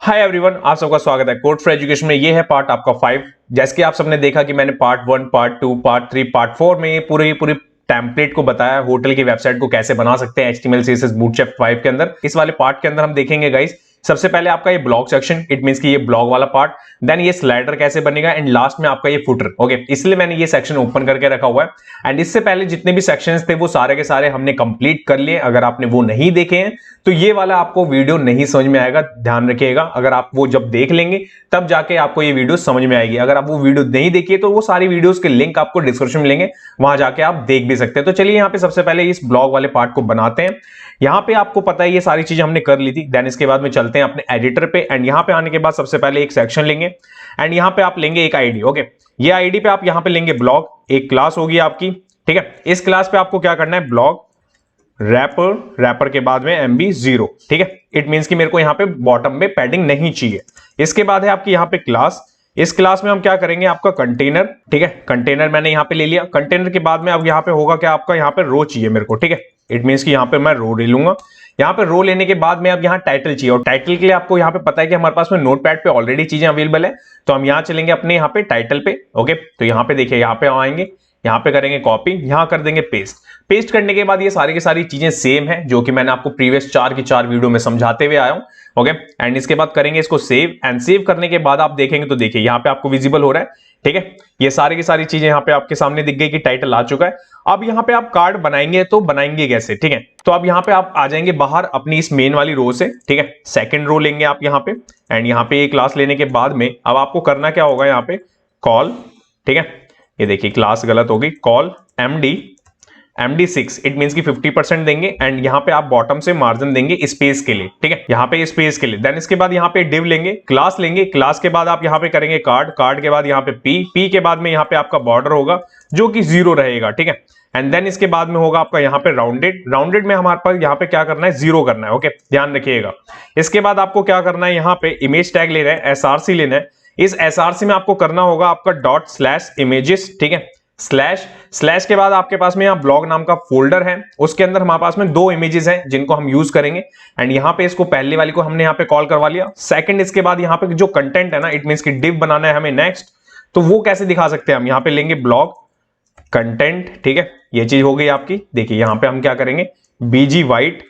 Hi everyone, आप सबका स्वागत है कोड फॉर एजुकेशन में। ये है पार्ट आपका 5। जैसे कि आप सबने देखा कि मैंने पार्ट 1, पार्ट 2, पार्ट 3, पार्ट 4 में ये पूरी टेम्पलेट को बताया, होटल की वेबसाइट को कैसे बना सकते हैं HTML CSS बूटस्ट्रैप 5 के अंदर। इस वाले पार्ट के अंदर हम देखेंगे गाइस, सबसे पहले आपका ये ब्लॉग सेक्शन, इट मींस कि ये ब्लॉग वाला पार्ट, देन ये स्लाइडर कैसे बनेगा एंड लास्ट में आपका ये फुटर। ओके, इसलिए मैंने ये सेक्शन ओपन करके रखा हुआ है। एंड इससे पहले जितने भी सेक्शंस थे वो सारे के सारे हमने कंप्लीट कर लिए। अगर आपने वो नहीं देखे हैं तो ये वाला आपको वीडियो नहीं समझ में आएगा, ध्यान रखिएगा। अगर आप वो जब देख लेंगे तब जाके आपको ये वीडियो समझ में आएगी। अगर आप वो वीडियो नहीं देखिए तो वो सारी वीडियोस के लिंक आपको डिस्क्रिप्शन में मिलेंगे, वहां जाके आप देख भी सकते हैं। तो चलिए यहाँ पे सबसे पहले इस ब्लॉग वाले पार्ट को बनाते हैं। यहाँ पे आपको पता है ये सारी चीजें हमने कर ली थी। देन इसके बाद में चलते हैं अपने एडिटर पे एंड यहाँ पे आने के बाद सबसे पहले एक सेक्शन लेंगे एंड यहाँ पे आप लेंगे एक आईडी। ओके, ये आईडी पे आप यहाँ पे लेंगे ब्लॉग, एक क्लास होगी आपकी। ठीक है, इस क्लास पे आपको क्या करना है, ब्लॉग रैपर के बाद में MB0। ठीक है, इट मींस कि मेरे को यहाँ पे बॉटम में पैडिंग नहीं चाहिए। इसके बाद है आपकी यहाँ पे क्लास। इस क्लास में हम क्या करेंगे, आपका कंटेनर। ठीक है, कंटेनर मैंने यहाँ पे ले लिया। कंटेनर के बाद में अब यहाँ पे होगा क्या, आपका यहाँ पे रो चाहिए मेरे को। ठीक है, इट मींस कि यहाँ पे मैं रो ले लूंगा। यहाँ पे रो लेने के बाद में अब यहाँ टाइटल चाहिए, और टाइटल के लिए आपको यहाँ पे पता है कि हमारे पास में नोटपैड पे ऑलरेडी चीजें अवेलेबल है। तो हम यहाँ चलेंगे अपने यहाँ पे टाइटल पे। ओके, तो यहाँ पे देखिए, यहाँ पे आएंगे, यहाँ पे करेंगे कॉपी, यहाँ कर देंगे पेस्ट। पेस्ट करने के बाद ये सारी की सारी चीजें सेम है जो कि मैंने आपको प्रीवियस 4 की 4 वीडियो में समझाते हुए आया हूं। ओके, एंड इसके बाद करेंगे इसको सेव। एंड सेव करने के बाद आप देखेंगे तो देखिए यहाँ पे आपको विजिबल हो रहा है। ठीक है, ये सारी की सारी चीजें यहाँ पे आपके सामने दिख गई कि टाइटल आ चुका है। अब यहाँ पे आप कार्ड बनाएंगे तो बनाएंगे कैसे। ठीक है, तो अब यहाँ पे आप आ जाएंगे बाहर अपनी इस मेन वाली रो से। ठीक है, सेकंड रो लेंगे आप यहाँ पे एंड यहाँ पे एक क्लास लेने के बाद में अब आपको करना क्या होगा, यहाँ पे कॉल। ठीक है, ये देखिए क्लास गलत होगी, कॉल MD6, इट मींस कि 50% देंगे एंड यहाँ पे आप बॉटम से मार्जिन देंगे स्पेस के लिए। ठीक है, यहाँ पे स्पेस के लिए। देन इसके बाद यहाँ पे डिव लेंगे, क्लास लेंगे, क्लास के बाद आप यहाँ पे करेंगे कार्ड के बाद यहाँ पे पी के बाद में यहाँ पे आपका बॉर्डर होगा जो कि 0 रहेगा। ठीक है, एंड देन इसके बाद में होगा आपका यहाँ पे राउंडेड में हमारे पास यहाँ पे क्या करना है, 0 करना है। ओके, ध्यान रखिएगा। इसके बाद आपको क्या करना है, यहाँ पे इमेज टैग लेना है, SRC लेना है। इस SRC में आपको करना होगा आपका ./images। ठीक है, स्लैश के बाद आपके पास में यहाँ ब्लॉग नाम का फोल्डर है, उसके अंदर हमारे पास में 2 इमेजेस हैं जिनको हम यूज करेंगे। एंड यहाँ पे इसको पहले वाली को हमने यहाँ पे कॉल करवा लिया। सेकंड, इसके बाद यहाँ पे जो कंटेंट है ना, इट मींस कि डिव बनाना है हमें नेक्स्ट। तो वो कैसे दिखा सकते हैं हम, यहाँ पे लेंगे ब्लॉग कंटेंट। ठीक है, ये चीज हो गई आपकी। देखिए यहाँ पे हम क्या करेंगे, BG white।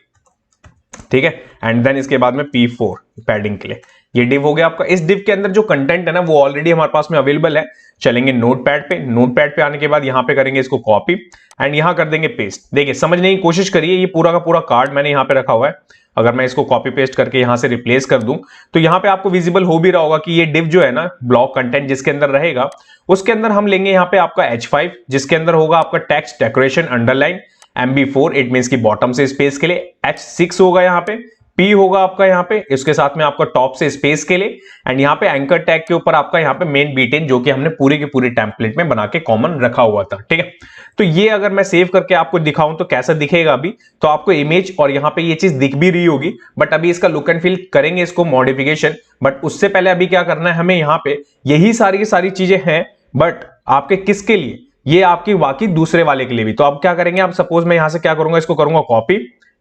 ठीक है, एंड देन इसके बाद में P4 पैडिंग के लिए। ये डिव हो गया आपका। इस डिव के अंदर जो कंटेंट है ना वो ऑलरेडी हमारे पास में अवेलेबल है। चलेंगे नोटपैड पे आने के बाद यहाँ पे करेंगे इसको कॉपी एंड यहाँ कर देंगे पेस्ट। देखिए समझने की कोशिश करिए, ये पूरा का पूरा कार्ड मैंने यहाँ पे रखा हुआ है। अगर मैं इसको कॉपी पेस्ट करके यहाँ से रिप्लेस कर दूं तो यहाँ पे आपको विजिबल हो भी रहा होगा कि ये डिव जो है ना, ब्लॉक कंटेंट जिसके अंदर रहेगा, उसके अंदर हम लेंगे यहाँ पे आपका H5, जिसके अंदर होगा आपका text decoration underline. MB4, it means की बॉटम से स्पेस के लिए। H6 होगा यहाँ पे, P होगा आपका यहाँ पे, इसके साथ में आपका टॉप से स्पेस के लिए। एंड यहाँ पे एंकर टैग के ऊपर आपका यहाँ पे मेन B10 जो कि हमने पूरी की पूरी टेम्पलेट में बना के कॉमन रखा हुआ था। ठीक है, तो ये अगर मैं सेव करके आपको दिखाऊं तो कैसा दिखेगा अभी, तो आपको इमेज और यहाँ पे ये चीज दिख भी रही होगी, बट अभी इसका लुक एंड फील करेंगे, इसको मॉडिफिकेशन। बट उससे पहले अभी क्या करना है हमें, यहाँ पे यही सारी चीजें हैं, बट आपके किसके लिए, ये आपकी बाकी दूसरे वाले के लिए भी। तो अब क्या करेंगे, आप सपोज मैं यहां से क्या करूंगा, इसको करूंगा कॉपी।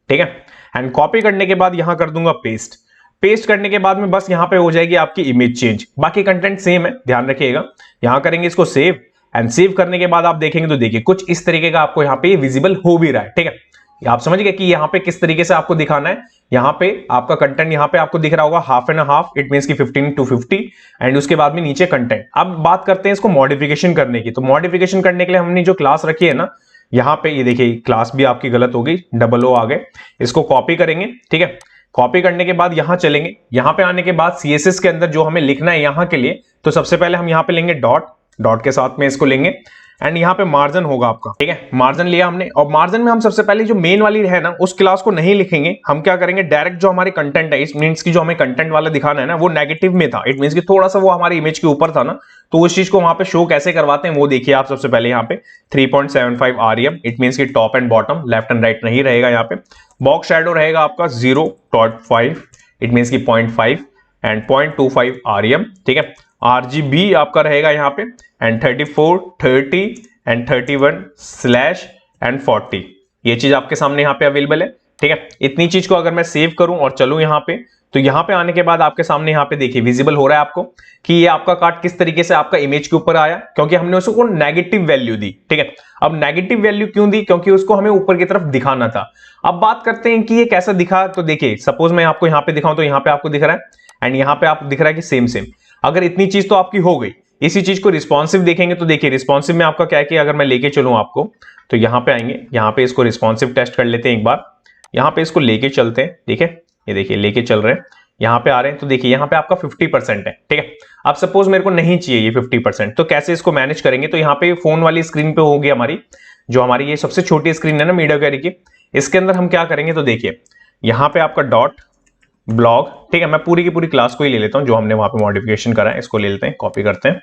ठीक है, एंड कॉपी करने के बाद यहां कर दूंगा पेस्ट करने के बाद में बस यहां पे हो जाएगी आपकी इमेज चेंज। बाकी कंटेंट सेम है, ध्यान रखिएगा। यहां करेंगे इसको सेव एंड सेव करने के बाद आप देखेंगे तो देखिए कुछ इस तरीके का आपको यहाँ पे विजिबल हो भी रहा है। ठीक है, आप समझ गए कि यहाँ पे किस तरीके से आपको दिखाना है। यहाँ पे आपका कंटेंट यहाँ पे आपको दिख रहा होगा half and half, it means की 15 to 50 एंड उसके बाद में नीचे कंटेंट। अब बात करते हैं इसको मॉडिफिकेशन करने की। तो मॉडिफिकेशन करने के लिए हमने जो क्लास रखी है ना, यहाँ पे ये देखिए क्लास भी आपकी गलत हो गई, $O आ गए। इसको कॉपी करेंगे। ठीक है, कॉपी करने के बाद यहां चलेंगे, यहां पे आने के बाद CSS के अंदर जो हमें लिखना है यहाँ के लिए, तो सबसे पहले हम यहाँ पे लेंगे डॉट के साथ में इसको लेंगे एंड यहाँ पे मार्जिन होगा आपका। ठीक है, मार्जिन लिया हमने, और मार्जिन में हम सबसे पहले जो मेन वाली है ना उस क्लास को नहीं लिखेंगे। हम क्या करेंगे, डायरेक्ट जो हमारे कंटेंट है, इस मीन्स की जो हमें कंटेंट वाला दिखाना है ना वो नेगेटिव में था, इट मीन्स की थोड़ा सा वो हमारी इमेज के ऊपर था ना, तो उस चीज को वहां पे शो कैसे करवाते हैं वो देखिए आप। सबसे पहले यहाँ पे 3.75 REM, इट मीन्स की top and bottom, left and right नहीं रहेगा। यहाँ पे बॉक्स शैडो रहेगा आपका 0.5, इट मीन्स की 0.5 एंड 0.25 REM। ठीक है, RGB आपका रहेगा यहाँ पे एंड 34, 30 एंड 31 स्लैश एंड 40, ये चीज आपके सामने यहाँ पे अवेलेबल है। ठीक है। इतनी चीज को अगर मैं सेव करूं और चलूं यहाँ पे, तो यहाँ पे आने के बाद आपके सामने यहाँ पे देखिए विजिबल हो रहा है आपको कि ये आपका कार्ड किस तरीके से आपका इमेज के ऊपर आया, क्योंकि हमने उसको नेगेटिव वैल्यू दी। ठीक है, अब नेगेटिव वैल्यू क्यों दी? क्योंकि उसको हमें ऊपर की तरफ दिखाना था। अब बात करते हैं कि ये कैसा दिखा। तो देखिए सपोज मैं आपको यहाँ पे दिखाऊं तो यहाँ पे आपको दिख रहा है एंड यहाँ पे आप दिख रहा है कि सेम सेम। अगर इतनी चीज तो आपकी हो गई, इसी चीज को रिस्पॉन्सिव देखेंगे तो देखिए रिस्पॉन्सिव में आपका क्या है कि अगर मैं लेके चलूं आपको, तो यहाँ पे आएंगे, यहाँ पे इसको रिस्पॉन्सिव टेस्ट कर लेते हैं एक बार। यहाँ पे इसको लेके चलते हैं, ठीक है, ये देखिए लेके चल रहे हैं, यहाँ पे आ रहे हैं, तो देखिए यहाँ पे आपका 50% है। ठीक है, अब सपोज मेरे को नहीं चाहिए ये 50%, तो कैसे इसको मैनेज करेंगे? तो यहाँ पे फोन वाली स्क्रीन पे होगी हमारी, जो हमारी ये सबसे छोटी स्क्रीन है ना मीडिया क्वेरी की, इसके अंदर हम क्या करेंगे? तो देखिए यहाँ पे आपका डॉट ब्लॉग, ठीक है, मैं पूरी की पूरी क्लास को ही ले लेता हूँ जो हमने वहां पे मॉडिफिकेशन करा है, इसको ले लेते हैं, कॉपी करते हैं।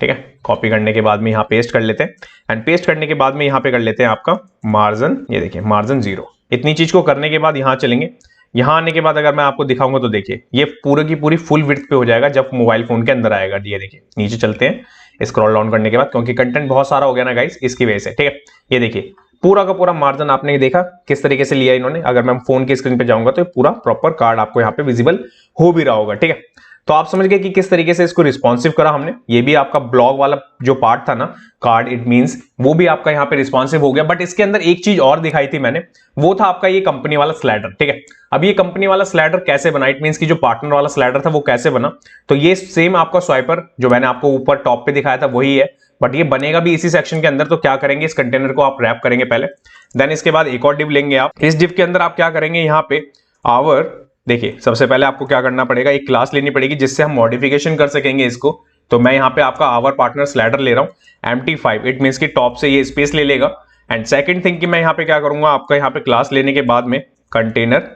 ठीक है, कॉपी करने के बाद में यहाँ पेस्ट कर लेते हैं एंड पेस्ट करने के बाद में यहाँ पे कर लेते हैं आपका मार्जिन, ये देखिए मार्जिन 0। इतनी चीज को करने के बाद यहाँ चलेंगे, यहाँ आने के बाद अगर मैं आपको दिखाऊंगा तो देखिए ये पूरे की पूरी फुल विड्थ पे हो जाएगा जब मोबाइल फोन के अंदर आएगा। ये देखिए नीचे चलते हैं स्क्रॉल डाउन करने के बाद, क्योंकि कंटेंट बहुत सारा हो गया ना गाइस, इसकी वजह से। ठीक है, ये देखिए पूरा का पूरा मार्जिन आपने देखा किस तरीके से लिया इन्होंने। अगर मैं फोन की स्क्रीन पे जाऊंगा तो पूरा प्रॉपर कार्ड आपको यहाँ पे विजिबल हो भी रहा होगा। ठीक है, तो आप समझ गए कि किस तरीके से इसको रिस्पॉन्सिव करा हमने। ये भी आपका ब्लॉग वाला जो पार्ट था ना कार्ड, इट मींस वो भी आपका यहाँ पे रिस्पॉन्सिव हो गया। बट इसके अंदर एक चीज और दिखाई थी मैंने, वो था आपका ये कंपनी वाला स्लाइडर। ठीक है, अब ये कंपनी वाला स्लाइडर कैसे बना? इट मींस की जो पार्टनर वाला स्लाइडर था वो कैसे बना? तो ये सेम आपका स्वाइपर जो मैंने आपको ऊपर टॉप पे दिखाया था वही है, बट ये बनेगा भी इसी सेक्शन के अंदर। तो क्या करेंगे, इस कंटेनर को आप रैप करेंगे पहले, देन इसके बाद एक और डिव लेंगे आप। इस डिव के अंदर आप क्या करेंगे, यहाँ पे आवर, देखिए सबसे पहले आपको क्या करना पड़ेगा, एक क्लास लेनी पड़ेगी जिससे हम मॉडिफिकेशन कर सकेंगे इसको। तो मैं यहाँ पे आपका आवर पार्टनर स्लाइडर ले रहा हूँ MT5, इट मींस की टॉप से ये स्पेस ले लेगा। एंड सेकंड थिंग कि मैं यहाँ पे क्या करूंगा, आपका यहाँ पे क्लास लेने के बाद में कंटेनर,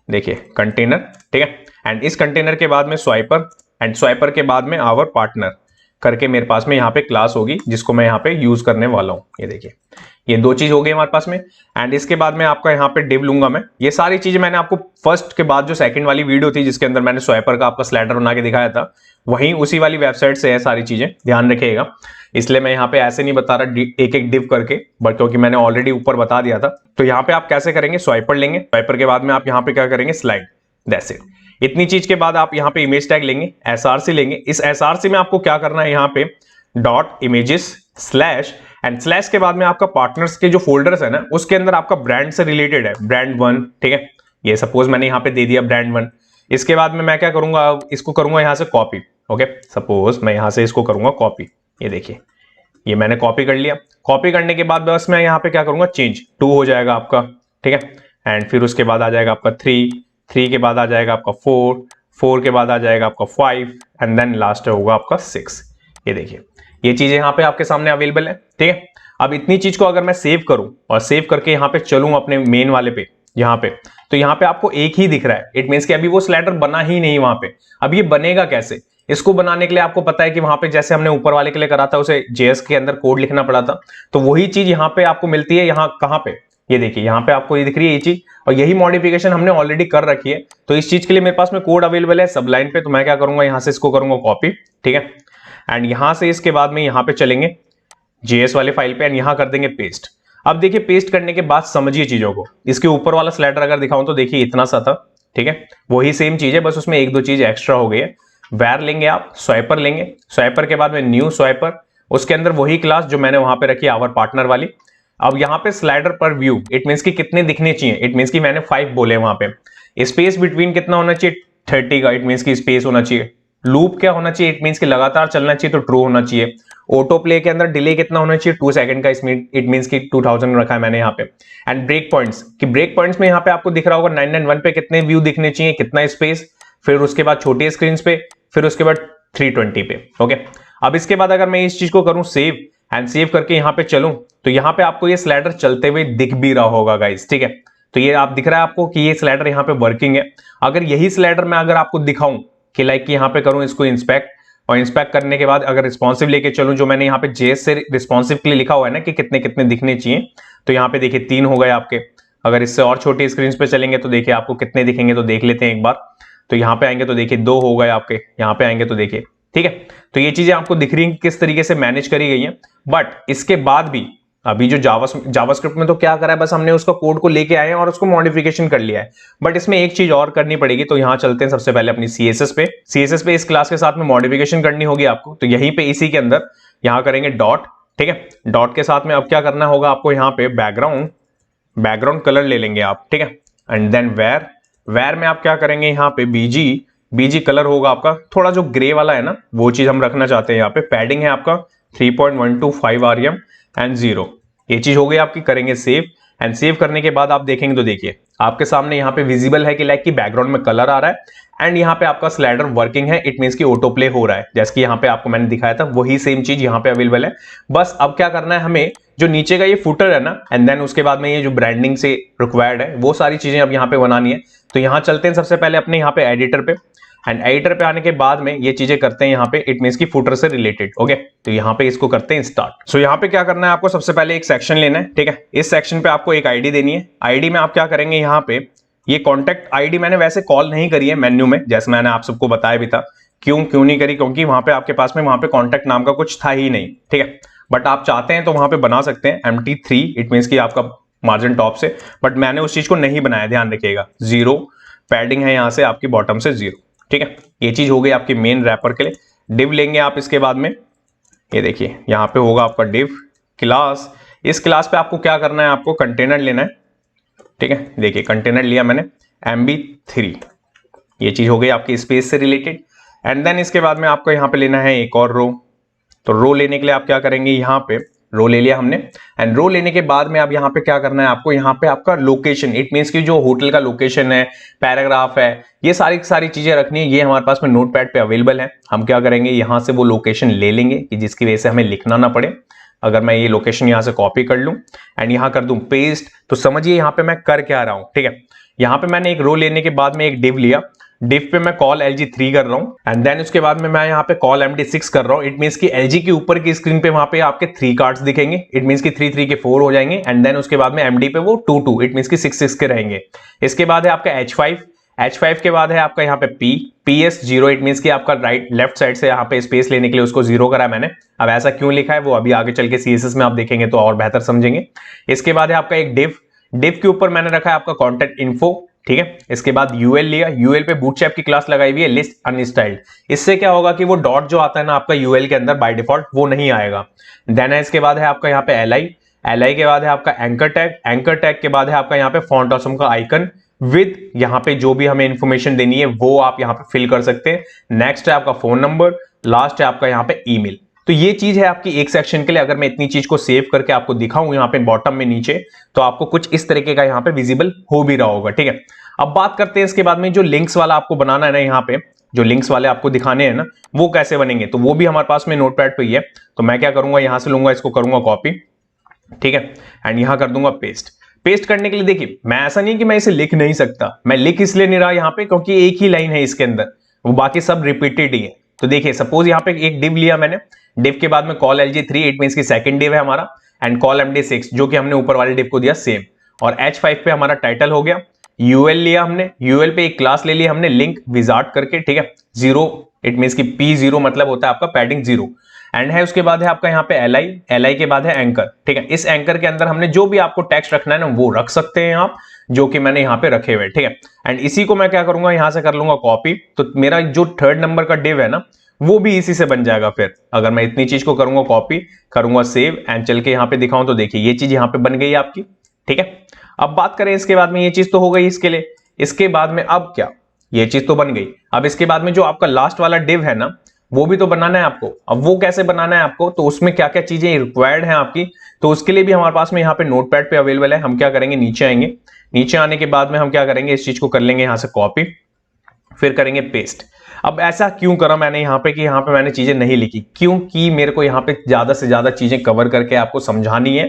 देखिए कंटेनर, ठीक है, एंड इस कंटेनर के बाद में स्वाइपर, एंड स्वाइपर के बाद में आवर पार्टनर करके मेरे पास में यहाँ पे क्लास होगी जिसको मैं यहाँ पे यूज करने वाला हूँ। ये देखिए ये दो चीज हो गई हमारे पास में। एंड इसके बाद में आपका यहाँ पे डिव लूंगा मैं। ये सारी चीजें मैंने आपको फर्स्ट के बाद जो सेकंड वाली वीडियो थी जिसके अंदर मैंने स्वाइपर का आपका स्लाइडर बना के दिखाया था, वहीं उसी वाली वेबसाइट से है सारी चीजें, ध्यान रखिएगा। इसलिए मैं यहाँ पे ऐसे नहीं बता रहा एक एक डिव करके, बट क्योंकि मैंने ऑलरेडी ऊपर बता दिया था। तो यहाँ पे आप कैसे करेंगे, स्वाइपर लेंगे, स्वाइपर के बाद में आप यहाँ पे क्या करेंगे, स्लाइड, दैट्स इट। इतनी चीज के बाद आप यहाँ पे इमेज टैग लेंगे, SRC लेंगे। इस SRC में आपको क्या करना है, यहाँ पे dot images slash, and slash के बाद में आपका पार्टनर्स के जो फोल्डर्स है ना उसके अंदर आपका ब्रांड से रिलेटेड है, ब्रांड 1। ठीक है, ये सपोज मैंने यहाँ पे दे दिया ब्रांड 1। इसके बाद में मैं क्या करूंगा, इसको करूंगा यहाँ से कॉपी। ओके, सपोज मैं यहाँ से इसको करूंगा कॉपी, ये देखिए ये मैंने कॉपी कर लिया। कॉपी करने के बाद बस मैं यहाँ पे क्या करूंगा, चेंज 2 हो जाएगा आपका। ठीक है, एंड फिर उसके बाद आ जाएगा आपका 3 के बाद आ जाएगा आपका 4 के बाद आ जाएगा आपका 5 एंड देन लास्ट होगा आपका 6। ये देखिए ये चीजें यहाँ पे आपके सामने अवेलेबल है। ठीक है, अब इतनी चीज को अगर मैं सेव करूं और सेव करके यहाँ पे चलूं अपने मेन वाले पे, यहाँ पे, तो यहाँ पे आपको एक ही दिख रहा है। इट मींस कि अभी वो स्लाइडर बना ही नहीं वहां पे। अब ये बनेगा कैसे? इसको बनाने के लिए आपको पता है कि वहां पे जैसे हमने ऊपर वाले के लिए करा था उसे JS के अंदर कोड लिखना पड़ा था, तो वही चीज यहाँ पे आपको मिलती है। यहाँ कहाँ पे, ये देखिए यहाँ पे आपको ये दिख रही है ये चीज, और यही मॉडिफिकेशन हमने ऑलरेडी कर रखी है। तो इस चीज के लिए मेरे पास में कोड अवेलेबल है सबलाइन पे। तो मैं क्या करूंगा, यहाँ से इसको करूंगा कॉपी, ठीक है, एंड यहां से इसके बाद में यहाँ पे चलेंगे JS वाले फाइल पे एंड यहां कर देंगे पेस्ट। अब देखिए पेस्ट करने के बाद समझिए चीजों को। इसके ऊपर वाला स्लाइडर अगर दिखाऊं तो देखिए इतना सा था। ठीक है, वही सेम चीज है, बस उसमें एक दो चीज एक्स्ट्रा हो गई है। वैर लेंगे आप, स्वाइपर लेंगे, स्वाइपर के बाद में न्यू स्वाइपर, उसके अंदर वही क्लास जो मैंने वहां पे रखी आवर पार्टनर वाली। अब यहाँ पे स्लाइडर पर व्यू, इट मींस कि कितने दिखने चाहिए, इट मींस कि मैंने 5 बोले वहां पे। स्पेस बिटवीन कितना होना चाहिए, 30 का, इट मींस की स्पेस होना चाहिए। लूप क्या होना चाहिए, इट मींस कि लगातार चलना चाहिए, तो ट्रू होना चाहिए। ऑटो प्ले के अंदर डिले कितना होना चाहिए, 2 सेकंड का, इसमें इट मींस कि 2000 रखा है मैंने यहाँ पे। एंड ब्रेक पॉइंट्स, कि ब्रेक पॉइंट्स में यहाँ पे आपको दिख रहा होगा 991 पे कितने व्यू दिखने चाहिए, कितना स्पेस, फिर उसके बाद छोटी स्क्रीन पे, फिर उसके बाद 320 पे। ओके, अब इसके बाद अगर मैं इस चीज को करूं सेव, एंड सेव करके यहाँ पे चलूं, तो यहाँ पे आपको ये स्लाइडर चलते हुए दिख भी रहा होगा गाइस। ठीक है, तो ये आप दिख रहा है आपको कि ये स्लाइडर यहाँ पे वर्किंग है। अगर यही स्लाइडर मैं अगर आपको दिखाऊं कि लाइक कि यहाँ पे करूं इसको इंस्पेक्ट, और इंस्पेक्ट करने के बाद अगर रिस्पॉन्सिव लेके चलूं, जो मैंने यहाँ पे JS से रिस्पॉन्सिव के लिए लिखा हुआ है ना कि कितने कितने दिखने चाहिए, तो यहाँ पे देखिए 3 हो गए आपके। अगर इससे और छोटी स्क्रीन पे चलेंगे तो देखिए आपको कितने दिखेंगे, तो देख लेते हैं एक बार। तो यहाँ पे आएंगे तो देखिए 2 हो गए आपके, यहाँ पे आएंगे तो देखिए। ठीक है, तो ये चीजें आपको दिख रही हैं किस तरीके से मैनेज करी गई हैं। बट इसके बाद भी अभी जो जावास्क्रिप्ट में तो क्या करा है, बस हमने उसका कोड को लेके आए हैं और उसको मॉडिफिकेशन कर लिया है। बट इसमें एक चीज और करनी पड़ेगी, तो यहां चलते हैं सबसे पहले अपनी सीएसएस पे। सीएसएस पे इस क्लास के साथ में मॉडिफिकेशन करनी होगी आपको, तो यहीं पे इसी के अंदर यहां करेंगे डॉट, ठीक है। डॉट के साथ में अब क्या करना होगा आपको, यहाँ पे बैकग्राउंड कलर ले लेंगे आप, ठीक है। एंड देन वेर में आप क्या करेंगे, यहाँ पे बीजी कलर होगा आपका, थोड़ा जो ग्रे वाला है ना वो चीज हम रखना चाहते हैं। यहाँ पे पैडिंग है आपका 3.125 REM एंड 0, ये चीज हो गई आपकी। करेंगे सेव, एंड सेव करने के बाद आप देखेंगे तो देखिए आपके सामने यहाँ पे विजिबल है कि लाइक की बैकग्राउंड में कलर आ रहा है एंड यहाँ पे आपका स्लाइडर वर्किंग है। इट मींस कि ऑटो प्ले हो रहा है, जैसे कि यहाँ पे आपको मैंने दिखाया था वही सेम चीज यहाँ पे अवेलेबल है। बस अब क्या करना है हमें, जो नीचे का ये फुटर है ना, एंड देन उसके बाद में ये जो ब्रांडिंग से रिक्वायर्ड है वो सारी चीजें अब यहाँ पे बनानी है। तो यहाँ चलते हैं सबसे पहले अपने यहाँ पे एडिटर पे, एंड एडिटर पे आने के बाद में ये चीजें करते हैं यहाँ पे, इट मींस की फुटर से रिलेटेड। ओके, तो यहाँ पे इसको करते हैं स्टार्ट। सो यहाँ पे क्या करना है आपको, सबसे पहले एक सेक्शन लेना है, ठीक है। इस सेक्शन पे आपको एक आईडी देनी है। आईडी में आप क्या करेंगे, यहाँ पे ये कॉन्टैक्ट आईडी मैंने वैसे कॉल नहीं करी है मेन्यू में, जैसे मैंने आप सबको बताया भी था। क्यों नहीं करी, क्योंकि वहां पे आपके पास में वहां पे कॉन्टैक्ट नाम का कुछ था ही नहीं, ठीक है। बट आप चाहते हैं तो वहां पे बना सकते हैं MT3, इट मींस की आपका मार्जिन टॉप से, बट मैंने उस चीज को नहीं बनाया, ध्यान रखिएगा। 0 पैडिंग है यहाँ से आपकी बॉटम से 0, ठीक है। ये चीज हो गई आपकी मेन रैपर के लिए। डिव लेंगे आप इसके बाद में, ये देखिए यहाँ पे होगा आपका डिव क्लास। इस क्लास पे आपको क्या करना है, आपको कंटेनर लेना है, ठीक है। देखिए कंटेनर लिया मैंने MB3, ये चीज हो गई आपकी स्पेस से रिलेटेड। एंड देन इसके बाद में आपको यहाँ पे लेना है एक और रो। तो रो लेने के लिए आप क्या करेंगे, यहाँ पे रो ले लिया हमने, एंड रो लेने के बाद में अब यहाँ पे क्या करना है आपको, यहाँ पे आपका लोकेशन, इट मींस की जो होटल का लोकेशन है, पैराग्राफ है, ये सारी चीजें रखनी है। ये हमारे पास में नोटपैड पे अवेलेबल है। हम क्या करेंगे, यहाँ से वो लोकेशन ले लेंगे कि जिसकी वजह से हमें लिखना ना पड़े। अगर मैं ये लोकेशन यहाँ से कॉपी कर लूं एंड यहाँ कर दूं पेस्ट, तो समझिए यहाँ पे मैं कर क्या रहा हूं, ठीक है। यहाँ पे मैंने एक रो लेने के बाद में एक डिव लिया, डिव पे मैं कॉल LG3 कर रहा हूं, एंड देन उसके बाद में मैं यहाँ पे कॉल MD6 कर रहा हूं। इट मींस की LG के ऊपर की स्क्रीन पे वहां पे आपके 3 कार्ड्स दिखेंगे, इट मींस की 3 3 के 4 हो जाएंगे, एंड देन उसके बाद में MD पे वो 2 2, इट मींस की 6 6 के रहेंगे। इसके बाद है आपका H5 के बाद है आपका यहाँ पे PS 0, इट मींस की आपका लेफ्ट साइड से यहाँ पे स्पेस लेने के लिए उसको 0 करा मैंने। अब ऐसा क्यों लिखा है वो अभी आगे चल के CSS में आप देखेंगे तो और बेहतर समझेंगे। इसके बाद है आपका एक डिव के ऊपर मैंने रखा है आपका कॉन्टैक्ट इन्फो, ठीक है। इसके बाद UL लिया, UL पे बूटस्ट्रैप की क्लास लगाई हुई है लिस्ट अनस्टाइल्ड। इससे क्या होगा कि वो डॉट जो आता है ना आपका UL के अंदर बाय डिफॉल्ट वो नहीं आएगा। देन है इसके बाद है आपका यहाँ पे LI के बाद है आपका एंकर टैग के बाद है आपका यहाँ पे फॉन्ट ऑसम का आइकन विद यहाँ पे जो भी हमें इंफॉर्मेशन देनी है वो आप यहाँ पे फिल कर सकते हैं। नेक्स्ट है आपका फोन नंबर, लास्ट है आपका यहाँ पे ईमेल। तो ये चीज है आपकी एक सेक्शन के लिए। अगर मैं इतनी चीज को सेव करके आपको दिखाऊं यहाँ पे बॉटम में नीचे, तो आपको कुछ इस तरीके का यहाँ पे विजिबल हो भी रहा होगा, ठीक है। अब बात करते हैं इसके बाद में जो लिंक्स वाला आपको बनाना है ना, यहाँ पे जो लिंक्स वाले आपको दिखाने हैं ना वो कैसे बनेंगे, तो वो भी हमारे पास में नोटपैड पे ही है। तो मैं क्या करूंगा, यहां से लूंगा, इसको करूंगा कॉपी, ठीक है, एंड यहां कर दूंगा पेस्ट करने के लिए देखिए मैं ऐसा नहीं कि मैं इसे लिख नहीं सकता, मैं लिख इसलिए नहीं रहा यहाँ पे क्योंकि एक ही लाइन है इसके अंदर, वो बाकी सब रिपीटेड ही है। तो देखिए सपोज यहाँ पे एक डिव लिया मैंने, डिव के बाद में कॉल LG3, इट मींस की सेकंड डिव है हमारा, एंड कॉल MD6 जो कि हमने ऊपर वाले डिव को दिया सेम, और H5 पे हमारा टाइटल हो गया। UL लिया हमने, UL पे एक क्लास ले लिया हमने लिंक विजार्ड करके, ठीक है। 0 इट मींस की P0 मतलब होता है आपका पैडिंग 0, एंड है उसके बाद है आपका यहाँ पे LI के बाद है एंकर, ठीक है। इस एंकर के अंदर हमने जो भी आपको टेक्स्ट रखना है ना वो रख सकते हैं आप, जो कि मैंने यहाँ पे रखे हुए, ठीक है। एंड इसी को मैं क्या करूंगा, यहां से कर लूंगा कॉपी, तो मेरा जो 3rd नंबर का डिव है ना वो भी इसी से बन जाएगा। फिर अगर मैं इतनी चीज को करूंगा कॉपी, करूंगा सेव, एंड चल के यहाँ पे दिखाऊं तो देखिए ये चीज यहाँ पे बन गई आपकी, ठीक है। अब बात करें इसके बाद में, ये चीज तो हो गई इसके लिए। इसके बाद में अब क्या, ये चीज तो बन गई। अब इसके बाद में जो आपका लास्ट वाला डिव है ना वो भी तो बनाना है आपको। अब वो कैसे बनाना है आपको, तो उसमें क्या क्या चीजें रिक्वायर्ड हैं आपकी, तो उसके लिए भी हमारे पास में यहाँ पे नोटपैड पे अवेलेबल है। हम क्या करेंगे, नीचे आएंगे, नीचे आने के बाद में हम क्या करेंगे, इस चीज को कर लेंगे यहाँ से कॉपी, फिर करेंगे पेस्ट। अब ऐसा क्यों करा मैंने यहाँ पे कि यहाँ पे मैंने चीजें नहीं लिखी, क्योंकि मेरे को यहाँ पे ज्यादा से ज्यादा चीजें कवर करके आपको समझानी है,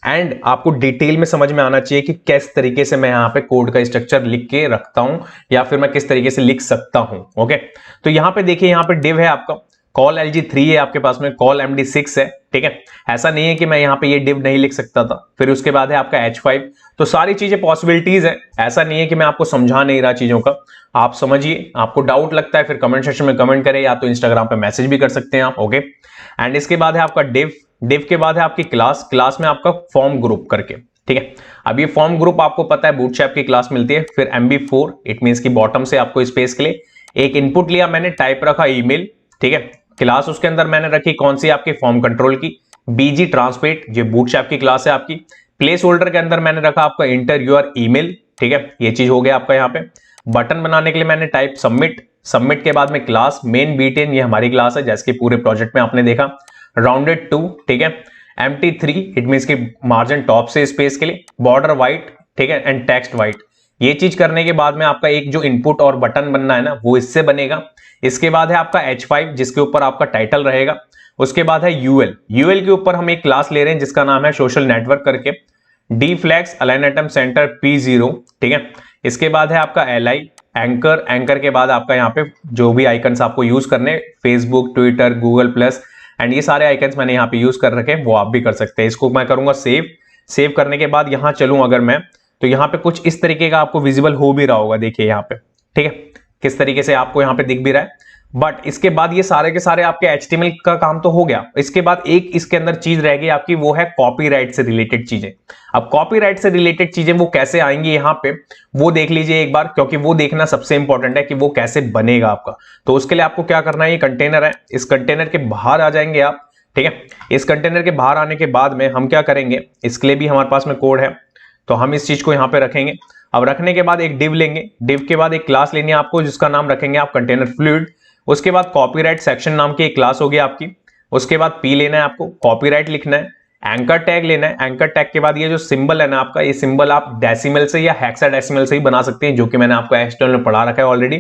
एंड आपको डिटेल में समझ में आना चाहिए कि किस तरीके से मैं यहाँ पे कोड का स्ट्रक्चर लिख के रखता हूं, या फिर मैं किस तरीके से लिख सकता हूं। ओके, तो यहाँ पे देखिए, यहाँ पे डिव है आपका, कॉल LG3 है आपके पास में, कॉल MD6 है, ठीक है। ऐसा नहीं है कि मैं यहाँ पे ये डिव नहीं लिख सकता था। फिर उसके बाद है आपका H5, तो सारी चीजें पॉसिबिलिटीज है। ऐसा नहीं है कि मैं आपको समझा नहीं रहा चीजों का, आप समझिए। आपको डाउट लगता है फिर कमेंट सेक्शन में कमेंट करें, या तो इंस्टाग्राम पे मैसेज भी कर सकते हैं आप, ओके। एंड इसके बाद है आपका डिव के बाद है आपकी क्लास, क्लास में आपका फॉर्म ग्रुप करके, ठीक है। अब ये फॉर्म ग्रुप आपको पता है बूटस्ट्रैप की क्लास मिलती है। फिर MB4 इट मींस की बॉटम से आपको स्पेस के लिए एक इनपुट लिया मैंने, टाइप रखा ईमेल, ठीक है। क्लास उसके अंदर मैंने रखी कौन सी, आपकी फॉर्म कंट्रोल की, BG ट्रांसपेट जो बूटस्ट्रैप की क्लास है आपकी। प्लेस होल्डर के अंदर मैंने रखा आपका इंटर योर ईमेल, ठीक है, ये चीज हो गया आपका। यहाँ पे बटन बनाने के लिए मैंने टाइप सबमिट, सबमिट के बाद में क्लास मेन B10 ये हमारी क्लास है जैसे कि पूरे प्रोजेक्ट में आपने देखा। राउंडेड 2, ठीक है। MT3 इट मींस की मार्जिन टॉप से स्पेस के लिए, बॉर्डर व्हाइट, ठीक है, एंड टेक्स्ट व्हाइट। ये चीज करने के बाद में आपका एक जो इनपुट और बटन बनना है ना वो इससे बनेगा। इसके बाद है आपका H5 जिसके ऊपर आपका टाइटल रहेगा। उसके बाद है UL के ऊपर हम एक क्लास ले रहे हैं जिसका नाम है सोशल नेटवर्क करके, डीफ्लेक्स अलाइन आइटम सेंटर P0, ठीक है। इसके बाद है आपका LI एंकर, एंकर के बाद आपका यहाँ पे जो भी आइकन्स आपको यूज करने, Facebook, Twitter, Google plus and ये सारे आइकन्स मैंने यहाँ पे यूज कर रखे हैं, वो आप भी कर सकते हैं। इसको मैं करूंगा सेव, सेव करने के बाद यहाँ चलूं अगर मैं, तो यहाँ पे कुछ इस तरीके का आपको विजिबल हो भी रहा होगा, देखिए यहाँ पे, ठीक है, किस तरीके से आपको यहाँ पे दिख भी रहा है। बट इसके बाद ये सारे के सारे आपके HTML का काम तो हो गया। इसके बाद एक इसके अंदर चीज रह गई आपकी, वो है कॉपीराइट से रिलेटेड चीजें। अब कॉपीराइट से रिलेटेड चीजें वो कैसे आएंगी यहाँ पे, वो देख लीजिए एक बार, क्योंकि वो देखना सबसे इंपॉर्टेंट है कि वो कैसे बनेगा आपका। तो उसके लिए आपको क्या करना है, ये कंटेनर है, इस कंटेनर के बाहर आ जाएंगे आप, ठीक है। इस कंटेनर के बाहर आने के बाद में हम क्या करेंगे, इसके लिए भी हमारे पास में कोड है, तो हम इस चीज को यहाँ पे रखेंगे। अब रखने के बाद एक डिव लेंगे, डिव के बाद एक क्लास लेनी है आपको जिसका नाम रखेंगे आप कंटेनर फ्लूइड। उसके बाद कॉपीराइट सेक्शन नाम की एक क्लास होगी आपकी। उसके बाद P लेना है आपको, कॉपीराइट लिखना है, एंकर टैग लेना है। एंकर टैग के बाद ये जो सिंबल है ना आपका, ये सिंबल आप डेसिमल से या हेक्साडेसिमल से ही बना सकते हैं, जो कि मैंने आपको एक्सटर्नल में पढ़ा रखा है already.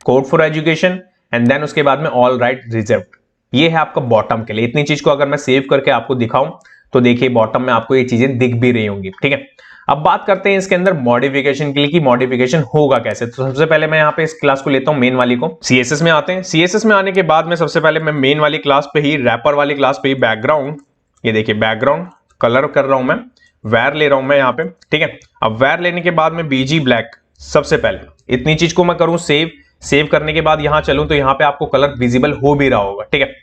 Code for education and then उसके बाद में ऑल राइट रिजर्व्ड, ये है आपका बॉटम के लिए। इतनी चीज को अगर मैं सेव करके आपको दिखाऊं तो देखिए बॉटम में आपको ये चीजें दिख भी रही होंगी, ठीक है। अब बात करते हैं इसके अंदर मॉडिफिकेशन के लिए कि मॉडिफिकेशन होगा कैसे। तो सबसे पहले मैं यहाँ पे इस क्लास को लेता हूँ मेन वाली को। CSS में आते हैं, CSS में आने के बाद में सबसे पहले मैं मेन वाली क्लास पे ही, रैपर वाली क्लास पे ही बैकग्राउंड, ये देखिए बैकग्राउंड कलर कर रहा हूं मैं, वैर ले रहा हूं मैं यहाँ पे, ठीक है। अब वैर लेने के बाद में BG ब्लैक, सबसे पहले इतनी चीज को मैं करूं सेव, सेव करने के बाद यहाँ चलूं तो यहाँ पे आपको कलर विजिबल हो भी रहा होगा, ठीक है।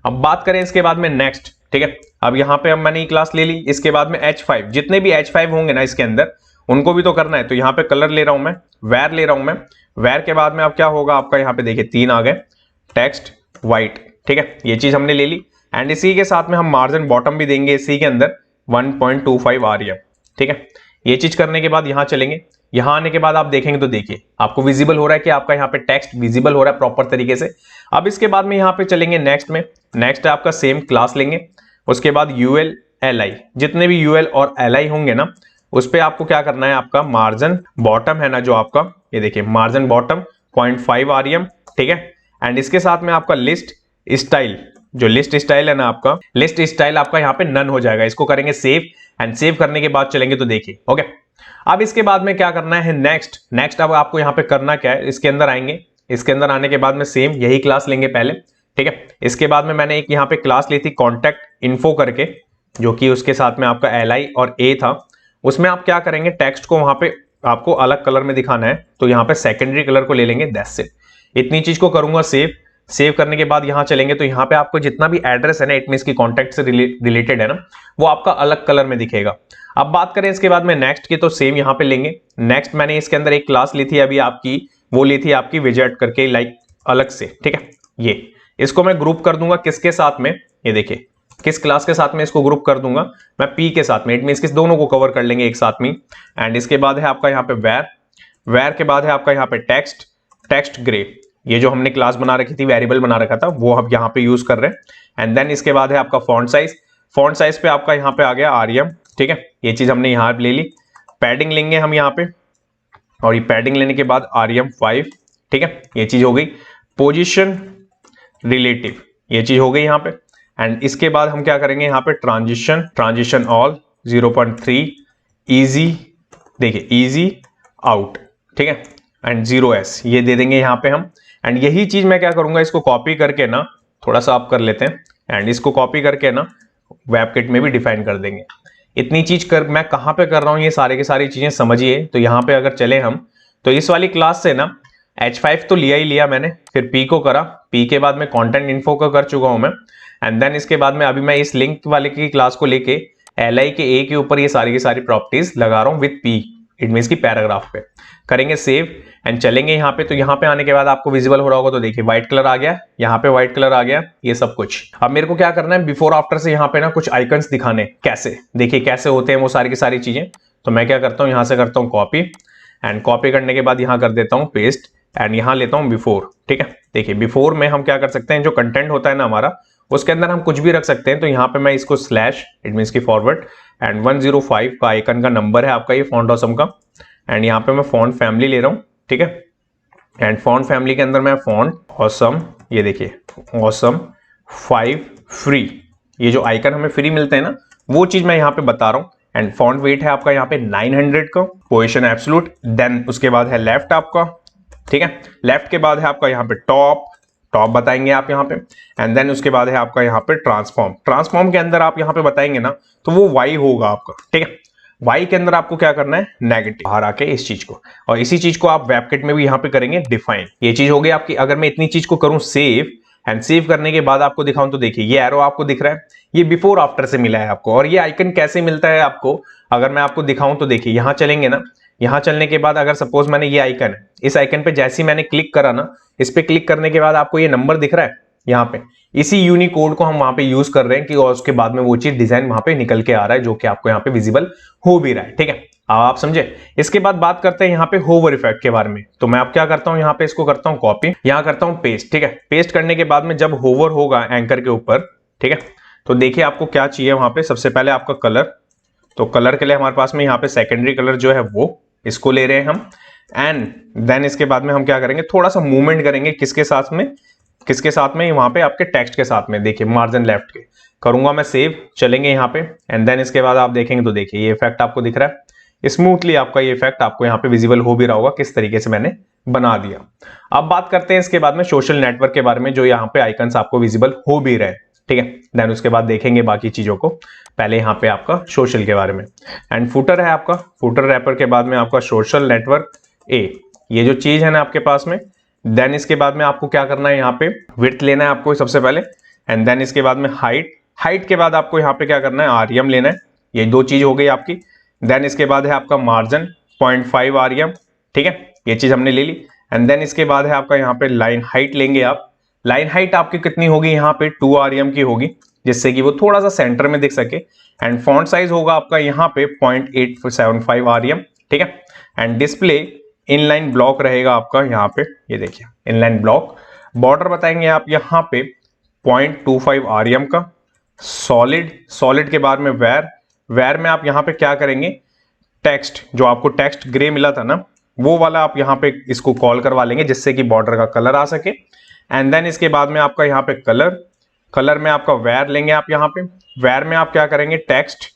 अब बात करें इसके बाद में नेक्स्ट, ठीक है। अब यहाँ पे अब मैंने ये क्लास ले ली, इसके बाद में H5, जितने भी H5 होंगे ना इसके अंदर उनको भी तो करना है, तो यहाँ पे कलर ले रहा हूं मैं, वैर ले रहा हूं मैं। वैर के बाद में अब क्या होगा आपका, यहाँ पे देखिए 3 आ गए, टेक्स्ट व्हाइट, ठीक है, ये चीज हमने ले ली। एंड इसी के साथ में हम मार्जिन बॉटम भी देंगे इसी के अंदर 1.25 आ रही है, ठीक है। ये चीज करने के बाद यहाँ चलेंगे, यहाँ आने के बाद आप देखेंगे तो देखिए आपको विजिबल हो रहा है कि आपका यहाँ पे टेक्स्ट विजिबल हो रहा है प्रॉपर तरीके से। अब इसके बाद में यहाँ पे चलेंगे नेक्स्ट में, नेक्स्ट आपका सेम क्लास लेंगे। उसके बाद UL LI, जितने भी UL और LI होंगे ना उस पे आपको क्या करना है, आपका मार्जिन बॉटम है ना जो आपका, ये देखिए मार्जिन बॉटम 0.5 REM, ठीक है। एंड इसके साथ में आपका लिस्ट स्टाइल, जो लिस्ट स्टाइल है ना आपका, लिस्ट स्टाइल आपका यहाँ पे नन हो जाएगा। इसको करेंगे सेव एंड सेव करने के बाद चलेंगे तो देखिए ओके। अब इसके बाद में क्या करना है नेक्स्ट, नेक्स्ट अब आपको यहाँ पे करना क्या है, इसके अंदर आएंगे, इसके अंदर आने के बाद में सेम यही क्लास लेंगे पहले, ठीक है। इसके बाद में मैंने एक यहाँ पे क्लास ली थी कॉन्टैक्ट इन्फो करके, जो कि उसके साथ में आपका LI और A था। उसमें आप क्या करेंगे, टेक्स्ट को वहां पे आपको अलग कलर में दिखाना है, तो यहाँ पे सेकेंडरी कलर को ले लेंगे, दैट्स इट। इतनी चीज को करूंगा सेव, सेव करने के बाद यहाँ चलेंगे तो यहाँ पे आपको जितना भी एड्रेस है ना, इट मींस की कॉन्टैक्ट से रिलेटेड है ना, वो आपका अलग कलर में दिखेगा। अब बात करें इसके बाद में नेक्स्ट की, तो सेम यहाँ पे लेंगे। नेक्स्ट मैंने इसके अंदर एक क्लास ली थी अभी आपकी, वो ली थी आपकी विजेट करके, लाइक अलग से, ठीक है। ये इसको मैं ग्रुप कर दूंगा किसके साथ में, ये देखिए किस क्लास के साथ में इसको ग्रुप कर दूंगा मैं, P के साथ में, इट मींस किस दोनों को कवर कर लेंगे एक साथ में। एंड इसके बाद है आपका यहाँ पे वैर, वैर के बाद है आपका यहाँ पे टेक्स्ट, टेक्स्ट ग्रे, ये जो हमने क्लास बना रखी थी, वेरिएबल बना रखा था, वो हम यहाँ पे यूज कर रहे हैं। एंड देन इसके बाद है आपका फॉन्ट साइज, फॉन्ट साइज पे आपका यहाँ पे आ गया REM, ठीक है, ये चीज हमने यहाँ पे ले ली। पैडिंग लेंगे हम यहाँ पे, और ये पैडिंग लेने के बाद REM 5, ठीक है, ये चीज हो गई। पोजिशन रिलेटिव, ये चीज हो गई यहाँ पे। एंड इसके बाद हम क्या करेंगे यहाँ पे, ट्रांजिशन, ट्रांजिशन ऑल 0.3, इजी, देखिए इजी आउट, ठीक है, एंड 0S ये दे देंगे यहाँ पे हम। एंड यही चीज मैं क्या करूंगा, इसको कॉपी करके ना, थोड़ा सा आप कर लेते हैं, एंड इसको कॉपी करके ना वेबकिट में भी डिफाइन कर देंगे। इतनी चीज कर मैं कहाँ पे कर रहा हूँ, ये सारे की सारी चीजें समझिए। तो यहाँ पे अगर चले हम, तो इस वाली क्लास से ना H5 तो लिया ही लिया मैंने, फिर P को करा, P के बाद में कंटेंट इन्फो का कर चुका हूं मैं। एंड देन इसके बाद में अभी मैं इस लिंक वाले की क्लास को लेके li के a के ऊपर ये सारी की सारी प्रॉपर्टीज लगा रहा हूँ विद p, इट मीन्स की पैराग्राफ पे करेंगे सेव एंड चलेंगे यहाँ पे। तो यहाँ पे आने के बाद आपको विजिबल हो रहा होगा, तो देखिए व्हाइट कलर आ गया, यहाँ पे व्हाइट कलर आ गया, ये सब कुछ। अब मेरे को क्या करना है, बिफोर आफ्टर से यहाँ पे ना कुछ आइकन्स दिखाने, कैसे देखिए कैसे होते हैं वो सारी की सारी चीजें। तो मैं क्या करता हूँ, यहाँ से करता हूँ कॉपी एंड कॉपी करने के बाद यहाँ कर देता हूँ पेस्ट एंड यहाँ लेता हूँ बिफोर। ठीक है, देखिए बिफोर में हम क्या कर सकते हैं, जो कंटेंट होता है ना हमारा उसके अंदर हम कुछ भी रख सकते हैं। तो यहाँ पे मैं इसको स्लैश, इट मीन्स की फॉरवर्ड एंड 105 का आइकन का नंबर है आपका ये फॉन्ट ऑसम का, एंड यहाँ पे मैं फॉन्ट फैमिली ले रहा हूँ। ठीक है, एंड फॉन्ट फैमिली के अंदर मैं फॉन्ट ऑसम, ये देखिए ऑसम 5 फ्री, ये जो आइकन हमें फ्री मिलते हैं ना वो चीज मैं यहाँ पे बता रहा हूँ। एंड फॉन्ट वेट है आपका यहाँ पे 900 का, पोजीशन एब्सोल्यूट, देन उसके बाद है लेफ्ट आपका। ठीक है, लेफ्ट के बाद है आपका यहाँ पे टॉप बताएंगे आप यहाँ पे, एंड देन उसके बाद है आपका यहाँ पे ट्रांसफॉर्म के अंदर आप यहाँ पे बताएंगे ना तो वो वाई होगा आपका। ठीक है, वाई के अंदर आपको क्या करना है, नेगेटिव बाहर आके इस चीज को, और इसी चीज को आप वेबकिट में भी यहाँ पे करेंगे डिफाइन। ये चीज हो गई आपकी। अगर मैं इतनी चीज को करूं सेव एंड सेव करने के बाद आपको दिखाऊं तो देखिए ये एरो आपको दिख रहा है, ये बिफोर आफ्टर से मिला है आपको। और ये आइकन कैसे मिलता है आपको, अगर मैं आपको दिखाऊं तो देखिए यहाँ चलेंगे ना, यहाँ चलने के बाद अगर सपोज मैंने ये आइकन है, इस आइकन पे जैसे ही मैंने क्लिक करा ना, इस पे क्लिक करने के बाद आपको ये नंबर दिख रहा है यहाँ पे, इसी यूनिकोड को हम वहां पे यूज कर रहे हैं कि और उसके बाद में वो चीज डिजाइन वहां पे निकल के आ रहा है जो कि आपको यहाँ पे विजिबल हो भी रहा है। ठीक है, आप समझे। इसके बाद बात करते हैं यहाँ पे होवर इफेक्ट के बारे में। तो मैं अब क्या करता हूँ, यहाँ पे इसको करता हूँ कॉपी, यहाँ करता हूँ पेस्ट। ठीक है, पेस्ट करने के बाद में जब होवर होगा एंकर के ऊपर, ठीक है, तो देखिए आपको क्या चाहिए वहां पे। सबसे पहले आपका कलर, तो कलर के लिए हमारे पास में यहाँ पे सेकेंडरी कलर जो है वो इसको ले रहे हैं हम, एंड देन इसके बाद में हम क्या करेंगे, थोड़ा सा मूवमेंट करेंगे किसके साथ में वहां पे आपके टेक्स्ट के साथ में। देखिए मार्जिन लेफ्ट के करूंगा मैं सेव, चलेंगे यहाँ पे एंड देन इसके बाद आप देखेंगे तो देखिए ये इफेक्ट आपको दिख रहा है स्मूथली, आपका ये इफेक्ट आपको यहाँ पे विजिबल हो भी रहा होगा किस तरीके से मैंने बना दिया। अब बात करते हैं इसके बाद में सोशल नेटवर्क के बारे में, जो यहाँ पे आइकन्स आपको विजिबल हो भी रहे। ठीक है, देन उसके बाद देखेंगे बाकी चीजों को, पहले यहाँ पे आपका सोशल के बारे में। एंड फुटर है आपका, फुटर रैपर के बाद में आपका सोशल नेटवर्क ए, ये जो चीज है ना आपके पास में। देन इसके बाद में आपको क्या करना है, यहाँ पे विड्थ लेना है आपको सबसे पहले, एंड देन इसके बाद में हाइट के बाद आपको यहाँ पे क्या करना है, आरएम लेना है। ये दो चीज हो गई आपकी। देन इसके बाद है आपका मार्जिन 0.5 आरएम। ठीक है, ये चीज हमने ले ली। एंड देन इसके बाद है आपका यहाँ पे लाइन हाइट लेंगे आप। लाइन हाइट आपकी कितनी होगी, यहाँ पे 2 आरएम की होगी, जिससे कि वो थोड़ा सा सेंटर में दिख सके। एंड फॉन्ट साइज होगा आपका यहाँ पे 0.875 आरएम। ठीक है, एंड डिस्प्ले इनलाइन ब्लॉक रहेगा आपका यहाँ पे, ये देखिए इनलाइन ब्लॉक। बॉर्डर बताएंगे आप यहाँ पे 0.25 आरएम का। सॉलिड के बाद में वेर में आप यहाँ पे क्या करेंगे, टेक्स्ट, जो आपको टेक्स्ट ग्रे मिला था ना वो वाला आप यहाँ पे इसको कॉल करवा लेंगे, जिससे कि बॉर्डर का कलर आ सके। एंड देन इसके बाद में आपका यहाँ पे कलर में आपका वेर लेंगे आप यहाँ पे। वेर में आप क्या करेंगे, टेक्स्ट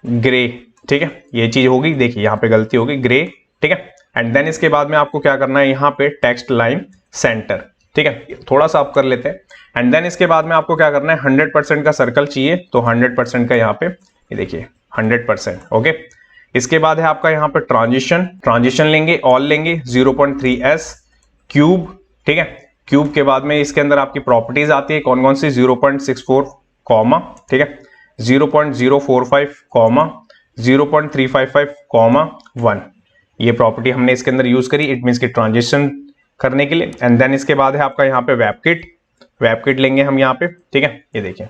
ग्रे। ठीक है, ये चीज होगी, देखिए यहाँ पे गलती होगी, ग्रे। ठीक है, एंड देन इसके बाद में आपको क्या करना है, यहाँ पे टेक्स्ट लाइन सेंटर। ठीक है, थोड़ा सा आप कर लेते हैं। एंड देन इसके बाद में आपको क्या करना है, 100% का सर्कल चाहिए, तो 100% का यहाँ पे ये देखिए 100%। ओके, इसके बाद है आपका यहाँ पे ट्रांजिशन लेंगे, ऑल लेंगे, 0.3s क्यूब। ठीक है, क्यूब के बाद में इसके अंदर आपकी प्रॉपर्टीज आती है कौन कौन सी, 0.64 कॉमा, ठीक है, 0.045 कॉमा, 0.355 कॉमा 1। ये प्रॉपर्टी हमने इसके अंदर यूज करी, इट मीन्स की ट्रांजिशन करने के लिए। एंड देन इसके बाद है आपका यहाँ पे वेबकिट लेंगे हम यहाँ पे। ठीक है, ये देखिए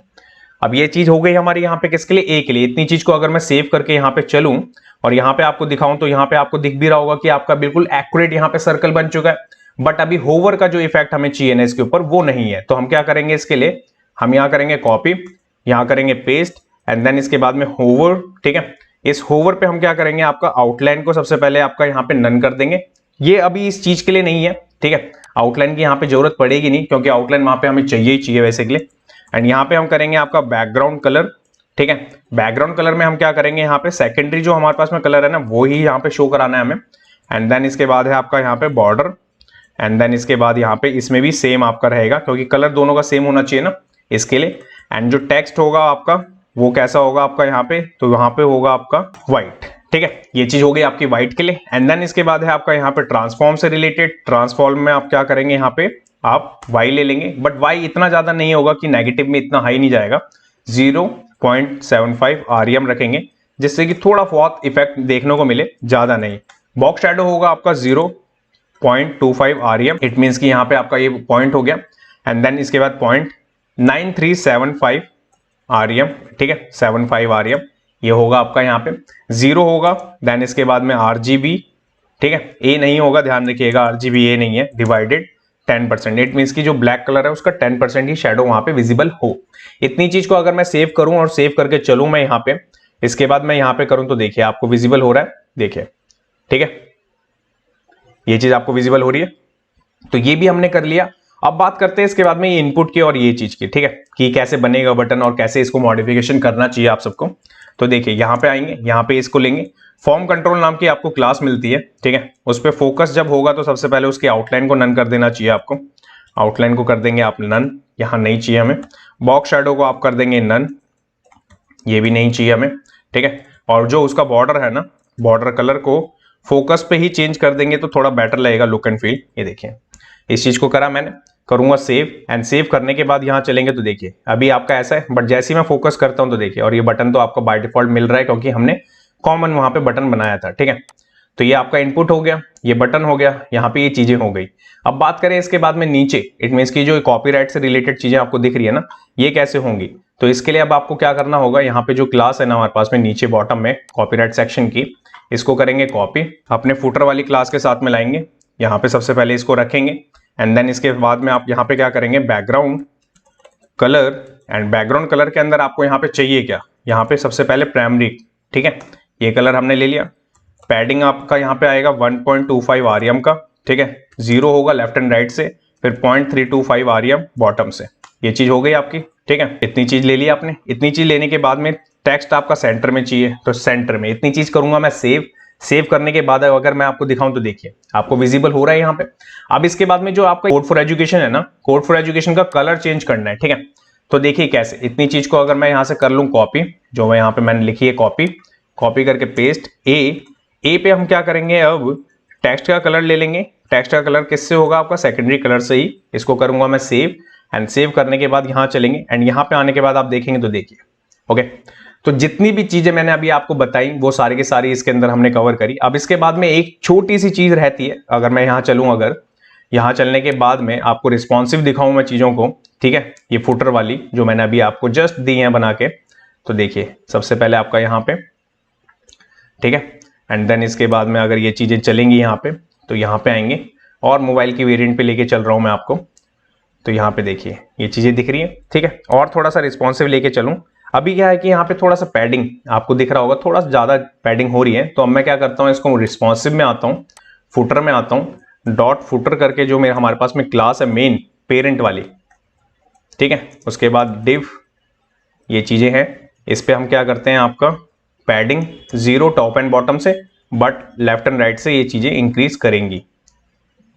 अब ये चीज हो गई हमारी यहाँ पे किसके लिए, ए के लिए। इतनी चीज को अगर मैं सेव करके यहाँ पे चलूं और यहाँ पे आपको दिखाऊं तो यहाँ पे आपको दिख भी रहा होगा कि आपका बिल्कुल एक्यूरेट यहाँ पे सर्कल बन चुका है। बट अभी होवर का जो इफेक्ट हमें चाहिए ना इसके ऊपर, वो नहीं है। तो हम क्या करेंगे, इसके लिए हम यहाँ करेंगे कॉपी, यहाँ करेंगे पेस्ट, एंड देन इसके बाद में होवर। ठीक है, इस होवर पे हम क्या करेंगे, आपका आउटलाइन को सबसे पहले आपका यहाँ पे नन कर देंगे। ये अभी इस चीज के लिए नहीं है। ठीक है, आउटलाइन की यहाँ पे जरूरत पड़ेगी नहीं, क्योंकि आउटलाइन वहां पे हमें चाहिए ही चाहिए वैसे के लिए। एंड यहाँ पे हम करेंगे आपका बैकग्राउंड कलर। ठीक है, बैकग्राउंड कलर में हम क्या करेंगे, यहाँ पे सेकेंडरी जो हमारे पास में कलर है ना वो ही यहाँ पे शो कराना है हमें। एंड देन इसके बाद है आपका यहाँ पे बॉर्डर। एंड देन इसके बाद यहाँ पे इसमें भी सेम आपका रहेगा, क्योंकि कलर दोनों का सेम होना चाहिए ना इसके लिए। एंड जो टेक्स्ट होगा आपका वो कैसा होगा आपका यहाँ पे, तो यहाँ पे होगा आपका व्हाइट। ठीक है, ये चीज हो गई आपकी व्हाइट के लिए। एंड देन इसके बाद है आपका यहाँ पे ट्रांसफॉर्म से रिलेटेड। ट्रांसफॉर्म में आप क्या करेंगे, यहाँ पे आप y ले लेंगे, बट y इतना ज्यादा नहीं होगा कि नेगेटिव में इतना हाई नहीं जाएगा, 0.75 REM रखेंगे, जिससे कि थोड़ा बहुत इफेक्ट देखने को मिले, ज्यादा नहीं। बॉक्स शैडो होगा आपका 0.25 REM, इट मीन्स कि यहाँ पे आपका ये पॉइंट हो गया, एंड देन इसके बाद 0.9375 REM, ठीक है, 75 REM ये होगा आपका यहाँ पे, 0 होगा, देन इसके बाद में RGB, ठीक है, A नहीं होगा, ध्यान रखिएगा RGB A नहीं है, डिवाइडेड 10%, इट मीन्स की जो ब्लैक कलर है उसका 10% ही शेडो वहां पे विजिबल हो। इतनी चीज को अगर मैं सेव करूं और सेव करके चलूं मैं यहाँ पे, इसके बाद मैं यहाँ पे करूं तो देखिए आपको विजिबल हो रहा है, देखिए, ठीक है, ये चीज आपको विजिबल हो रही है। तो ये भी हमने कर लिया। अब बात करते हैं इसके बाद में ये इनपुट की और ये चीज की, ठीक है, कि कैसे बनेगा बटन और कैसे इसको मॉडिफिकेशन करना चाहिए आप सबको। तो देखिए यहाँ पे आएंगे, यहाँ पे इसको लेंगे, फॉर्म कंट्रोल नाम की आपको क्लास मिलती है, ठीक है, उस पर फोकस जब होगा तो सबसे पहले उसकी आउटलाइन को नन कर देना चाहिए आपको, आउटलाइन को कर देंगे आप नन, यहाँ नहीं चाहिए हमें। बॉक्स शैडो को आप कर देंगे नन, ये भी नहीं चाहिए हमें, ठीक है। और जो उसका बॉर्डर है ना, बॉर्डर कलर को फोकस पे ही चेंज कर देंगे तो थोड़ा बेटर लगेगा लुक एंड फील। ये देखिए इस चीज को करा मैंने, करूंगा सेव, एंड सेव करने के बाद यहाँ चलेंगे तो देखिए अभी आपका ऐसा है, बट जैसे ही मैं फोकस करता हूं तो देखिए, और ये बटन तो आपका बाय डिफॉल्ट मिल रहा है क्योंकि हमने कॉमन वहां पे बटन बनाया था, ठीक है। तो ये आपका इनपुट हो गया, ये बटन हो गया, यहाँ पे ये चीजें हो गई। अब बात करें इसके बाद में नीचे, इट मीन्स की जो कॉपीराइट से रिलेटेड चीजें आपको दिख रही है ना, ये कैसे होंगी। तो इसके लिए अब आपको क्या करना होगा, यहाँ पे जो क्लास है ना हमारे पास में नीचे बॉटम में कॉपीराइट सेक्शन की, इसको करेंगे कॉपी, अपने फुटर वाली क्लास के साथ में लाएंगे, यहाँ पे सबसे पहले इसको रखेंगे, एंड देन इसके बाद में आप यहाँ पे क्या करेंगे, background colour, and background colour के अंदर आपको यहाँ पे चाहिए क्या, यहाँ पे सबसे पहले प्राइमरी, ठीक है, ये कलर हमने ले लिया। पैडिंग आपका यहाँ पे आएगा 1.25 REM का, ठीक है, 0 होगा लेफ्ट एंड राइट से, फिर 0.325 REM बॉटम से, ये चीज हो गई आपकी, ठीक है। इतनी चीज ले ली आपने, इतनी चीज लेने के बाद में टेक्स्ट आपका सेंटर में चाहिए, तो सेंटर में इतनी चीज करूंगा मैं सेव। सेव करने के बाद अगर मैं आपको दिखाऊं तो देखिए आपको विजिबल हो रहा है यहाँ पे। अब इसके बाद में जो आपका कोड फॉर एजुकेशन है ना, कोड फॉर एजुकेशन का कलर चेंज करना है, ठीक है। तो देखिए कैसे, इतनी चीज को अगर मैं यहाँ से कर लूं कॉपी, जो मैं यहाँ पे मैंने लिखी है कॉपी, कॉपी करके पेस्ट, ए पे हम क्या करेंगे, अब टेक्स्ट का कलर ले लेंगे। टेक्स्ट का कलर किससे होगा, आपका सेकेंडरी कलर से ही। इसको करूंगा मैं सेव, एंड सेव करने के बाद यहाँ चलेंगे, एंड यहाँ पे आने के बाद आप देखेंगे तो देखिए, ओके। तो जितनी भी चीजें मैंने अभी आपको बताई वो सारी की सारी इसके अंदर हमने कवर करी। अब इसके बाद में एक छोटी सी चीज रहती है, अगर मैं यहाँ चलूं, अगर यहाँ चलने के बाद में आपको रिस्पॉन्सिव दिखाऊं मैं चीजों को, ठीक है, ये फुटर वाली जो मैंने अभी आपको जस्ट दी है बना के, तो देखिए सबसे पहले आपका यहाँ पे, ठीक है, एंड देन इसके बाद में अगर ये चीजें चलेंगी यहाँ पे, तो यहाँ पे आएंगे, और मोबाइल की वेरिएंट पे लेके चल रहा हूं मैं आपको, तो यहाँ पे देखिए ये चीजें दिख रही है, ठीक है। और थोड़ा सा रिस्पॉन्सिव लेके चलूं, अभी क्या है कि यहाँ पे थोड़ा सा पैडिंग आपको दिख रहा होगा, थोड़ा सा ज्यादा पैडिंग हो रही है, तो अब मैं क्या करता हूँ, इसको रिस्पॉन्सिव में आता हूँ, फुटर में आता हूँ, डॉट फुटर करके जो मेरा हमारे पास में क्लास है मेन पेरेंट वाली, ठीक है, उसके बाद डिव, ये चीजें हैं, इस पे हम क्या करते हैं, आपका पैडिंग 0 टॉप एंड बॉटम से, बट लेफ्ट एंड राइट से ये चीजें इंक्रीज करेंगी।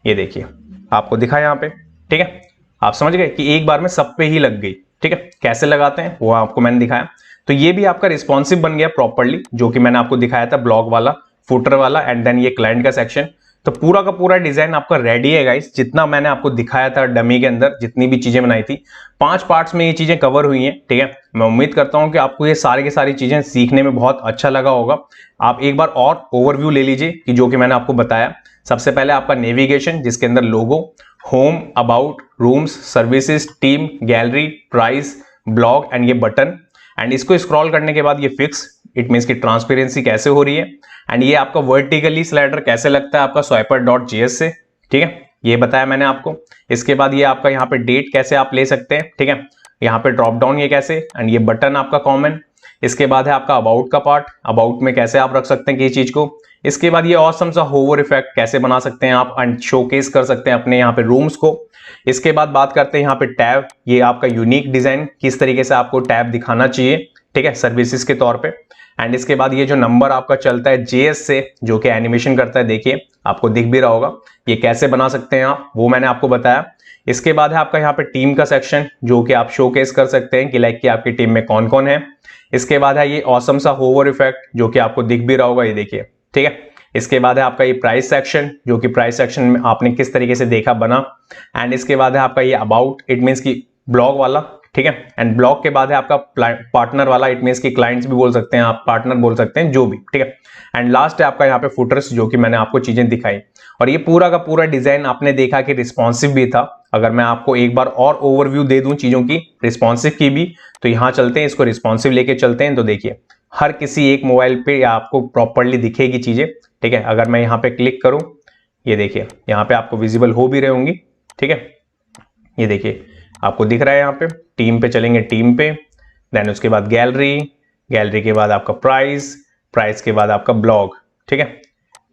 ये देखिए आपको दिखा यहाँ पे, ठीक है, आप समझ गए कि एक बार में सब पे ही लग गई, ठीक है। कैसे लगाते हैं वो आपको मैंने दिखाया। तो ये भी आपका रिस्पॉन्सिव बन गया प्रॉपर्ली, जो कि मैंने आपको दिखाया था, ब्लॉग वाला, फुटर वाला, एंड देन ये क्लाइंट का सेक्शन। तो पूरा का पूरा डिजाइन आपका रेडी है गाइस, जितना मैंने आपको दिखाया था डमी के अंदर, जितनी भी चीजें बनाई थी, 5 पार्ट्स में ये चीजें कवर हुई हैं, ठीक है। मैं उम्मीद करता हूं कि आपको ये सारी की सारी चीजें सीखने में बहुत अच्छा लगा होगा। आप एक बार और ओवरव्यू ले लीजिए कि जो कि मैंने आपको बताया। सबसे पहले आपका नेविगेशन, जिसके अंदर logo, home, about, rooms, services, team, gallery, price, blog, and ये बटन, एंड इसको स्क्रॉल करने के बाद ये फिक्स, इट मीन्स की ट्रांसपेरेंसी कैसे हो रही है, एंड ये आपका वर्टिकली स्लाइडर कैसे लगता है आपका swiper.js से, ठीक है, ये बताया मैंने आपको। इसके बाद ये आपका यहाँ पे डेट कैसे आप ले सकते हैं, ठीक है, यहाँ पे ड्रॉप डाउन ये कैसे, एंड ये बटन आपका कॉमन। इसके बाद है आपका अबाउट का पार्ट, अबाउट में कैसे आप रख सकते हैं किसी चीज को। इसके बाद ये ऑसम सा होवर इफेक्ट कैसे बना सकते हैं आप, एंड शोकेस कर सकते हैं अपने यहाँ पे रूम्स को। इसके बाद बात करते हैं यहाँ पे टैब, ये आपका यूनिक डिजाइन, किस तरीके से आपको टैब दिखाना चाहिए, ठीक है, सर्विसेज के तौर पे। एंड इसके बाद ये जो नंबर आपका चलता है JS से, जो कि एनिमेशन करता है, देखिए आपको दिख भी रहा होगा, ये कैसे बना सकते हैं आप, वो मैंने आपको बताया। इसके बाद है आपका यहाँ पे टीम का सेक्शन, जो कि आप शोकेस कर सकते हैं कि लाइक कि आपकी टीम में कौन कौन है। इसके बाद है ये ऑसम सा होवर इफेक्ट, जो कि आपको दिख भी रहा होगा, ये देखिए, ठीक है। इसके बाद है आपका ये प्राइस सेक्शन, जो कि प्राइस सेक्शन में आपने किस तरीके से देखा बना। एंड इसके बाद है आपका ये अबाउट, इट मीन्स की ब्लॉग वाला, ठीक है। एंड ब्लॉग के बाद है आपका पार्टनर वाला, इट मीन्स की क्लाइंट्स भी बोल सकते हैं आप, पार्टनर बोल सकते हैं, जो भी, ठीक है। एंड लास्ट है आपका यहाँ पे फुटर्स, जो कि मैंने आपको चीजें दिखाई। और ये पूरा का पूरा डिजाइन आपने देखा कि रिस्पॉन्सिव भी था। अगर मैं आपको एक बार और ओवरव्यू दे दूं चीजों की, रिस्पॉन्सिव की भी, तो यहाँ चलते हैं, इसको रिस्पॉन्सिव लेके चलते हैं। तो देखिए हर किसी एक मोबाइल पे आपको प्रॉपरली दिखेगी चीजें, ठीक है। अगर मैं यहाँ पे क्लिक करूं, ये देखिए यहाँ पे आपको विजिबल हो भी रहे होंगी, ठीक है। ये देखिए आपको दिख रहा है, यहाँ पे टीम पे चलेंगे, टीम पे, देन उसके बाद गैलरी, गैलरी के बाद आपका प्राइस, प्राइस के बाद आपका ब्लॉग, ठीक है।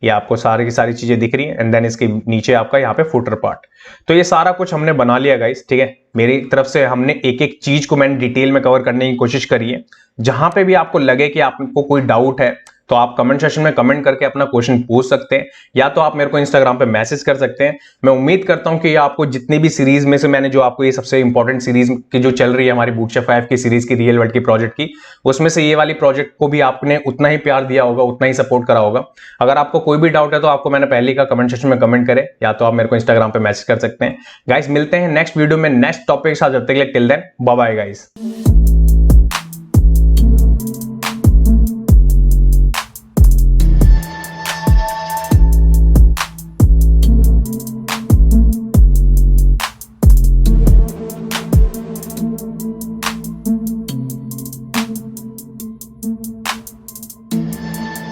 ये आपको सारी की सारी चीजें दिख रही है। एंड देन इसके नीचे आपका यहाँ पे फुटर पार्ट। तो ये सारा कुछ हमने बना लिया गाइस, ठीक है। मेरी तरफ से हमने एक एक चीज को मैंने डिटेल में कवर करने की कोशिश करी है। जहां पे भी आपको लगे कि आपको कोई डाउट है, तो आप कमेंट सेक्शन में कमेंट करके अपना क्वेश्चन पूछ सकते हैं, या तो आप मेरे को इंस्टाग्राम पे मैसेज कर सकते हैं। मैं उम्मीद करता हूं कि आपको जितनी भी सीरीज में से मैंने जो आपको ये सबसे इंपॉर्टेंट सीरीज की जो चल रही है हमारी बूटस्ट्रैप 5 की सीरीज की, रियल वर्ल्ड की प्रोजेक्ट की, उसमें से ये वाली प्रोजेक्ट को भी आपने उतना ही प्यार दिया होगा, उतना ही सपोर्ट करा होगा। अगर आपको कोई भी डाउट है तो आपको मैंने पहले का कमेंट सेक्शन में कमेंट करें, या तो आप मेरे को इंस्टाग्राम पे मैसेज कर सकते हैं। गाइस मिलते हैं नेक्स्ट वीडियो में नेक्स्ट टॉपिक के साथ, जब तक के लिए till then bye bye guys.